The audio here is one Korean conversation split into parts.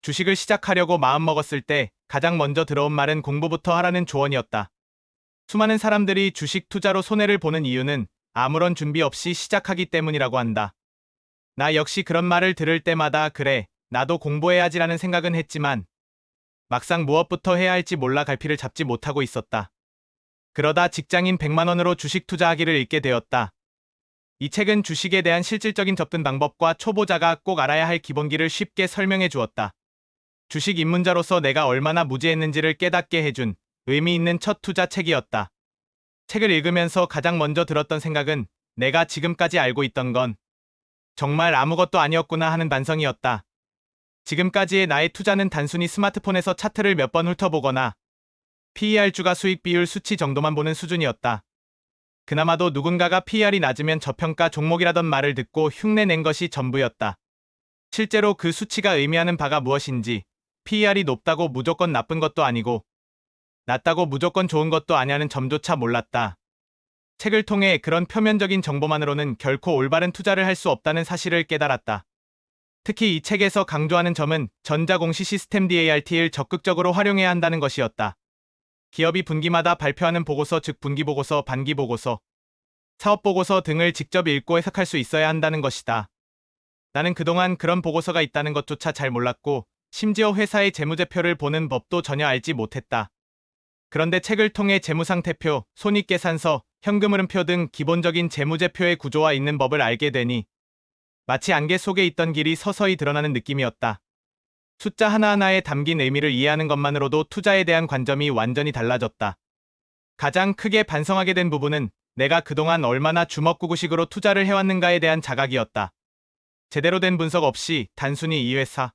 주식을 시작하려고 마음먹었을 때 가장 먼저 들어온 말은 공부부터 하라는 조언이었다. 수많은 사람들이 주식 투자로 손해를 보는 이유는 아무런 준비 없이 시작하기 때문이라고 한다. 나 역시 그런 말을 들을 때마다 그래, 나도 공부해야지라는 생각은 했지만 막상 무엇부터 해야 할지 몰라 갈피를 잡지 못하고 있었다. 그러다 직장인 100만 원으로 주식 투자하기를 읽게 되었다. 이 책은 주식에 대한 실질적인 접근 방법과 초보자가 꼭 알아야 할 기본기를 쉽게 설명해 주었다. 주식 입문자로서 내가 얼마나 무지했는지를 깨닫게 해준 의미 있는 첫 투자 책이었다. 책을 읽으면서 가장 먼저 들었던 생각은 내가 지금까지 알고 있던 건 정말 아무것도 아니었구나 하는 반성이었다. 지금까지의 나의 투자는 단순히 스마트폰에서 차트를 몇 번 훑어보거나 PER 주가 수익 비율 수치 정도만 보는 수준이었다. 그나마도 누군가가 PER이 낮으면 저평가 종목이라던 말을 듣고 흉내낸 것이 전부였다. 실제로 그 수치가 의미하는 바가 무엇인지, PER이 높다고 무조건 나쁜 것도 아니고 낮다고 무조건 좋은 것도 아니라는 점조차 몰랐다. 책을 통해 그런 표면적인 정보만으로는 결코 올바른 투자를 할 수 없다는 사실을 깨달았다. 특히 이 책에서 강조하는 점은 전자공시 시스템 DART를 적극적으로 활용해야 한다는 것이었다. 기업이 분기마다 발표하는 보고서 즉 분기보고서, 반기보고서, 사업보고서 등을 직접 읽고 해석할 수 있어야 한다는 것이다. 나는 그동안 그런 보고서가 있다는 것조차 잘 몰랐고 심지어 회사의 재무제표를 보는 법도 전혀 알지 못했다. 그런데 책을 통해 재무상태표, 손익계산서, 현금흐름표 등 기본적인 재무제표의 구조와 있는 법을 알게 되니 마치 안개 속에 있던 길이 서서히 드러나는 느낌이었다. 숫자 하나하나에 담긴 의미를 이해하는 것만으로도 투자에 대한 관점이 완전히 달라졌다. 가장 크게 반성하게 된 부분은 내가 그동안 얼마나 주먹구구식으로 투자를 해왔는가에 대한 자각이었다. 제대로 된 분석 없이 단순히 이 회사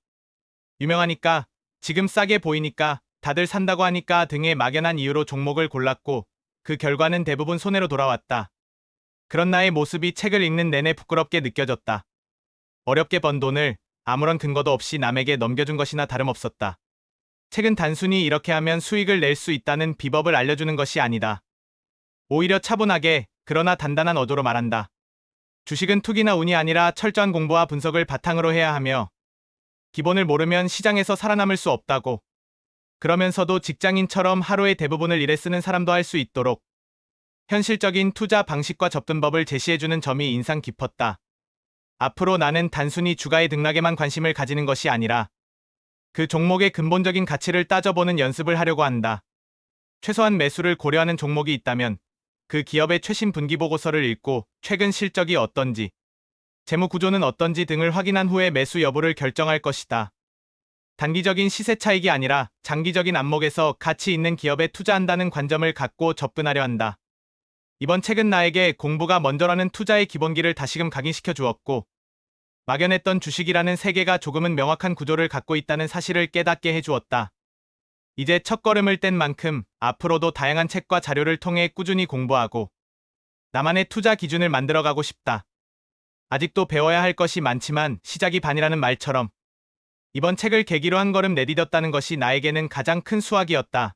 유명하니까, 지금 싸게 보이니까, 다들 산다고 하니까 등의 막연한 이유로 종목을 골랐고 그 결과는 대부분 손해로 돌아왔다. 그런 나의 모습이 책을 읽는 내내 부끄럽게 느껴졌다. 어렵게 번 돈을 아무런 근거도 없이 남에게 넘겨준 것이나 다름없었다. 책은 단순히 이렇게 하면 수익을 낼 수 있다는 비법을 알려주는 것이 아니다. 오히려 차분하게 그러나 단단한 어조로 말한다. 주식은 투기나 운이 아니라 철저한 공부와 분석을 바탕으로 해야 하며 기본을 모르면 시장에서 살아남을 수 없다고. 그러면서도 직장인처럼 하루의 대부분을 일에 쓰는 사람도 할 수 있도록 현실적인 투자 방식과 접근법을 제시해주는 점이 인상 깊었다. 앞으로 나는 단순히 주가의 등락에만 관심을 가지는 것이 아니라 그 종목의 근본적인 가치를 따져보는 연습을 하려고 한다. 최소한 매수를 고려하는 종목이 있다면 그 기업의 최신 분기 보고서를 읽고 최근 실적이 어떤지, 재무 구조는 어떤지 등을 확인한 후에 매수 여부를 결정할 것이다. 단기적인 시세 차익이 아니라 장기적인 안목에서 가치 있는 기업에 투자한다는 관점을 갖고 접근하려 한다. 이번 책은 나에게 공부가 먼저라는 투자의 기본기를 다시금 각인시켜 주었고 막연했던 주식이라는 세계가 조금은 명확한 구조를 갖고 있다는 사실을 깨닫게 해주었다. 이제 첫걸음을 뗀 만큼 앞으로도 다양한 책과 자료를 통해 꾸준히 공부하고 나만의 투자 기준을 만들어가고 싶다. 아직도 배워야 할 것이 많지만 시작이 반이라는 말처럼 이번 책을 계기로 한 걸음 내디뎠다는 것이 나에게는 가장 큰 수확이었다.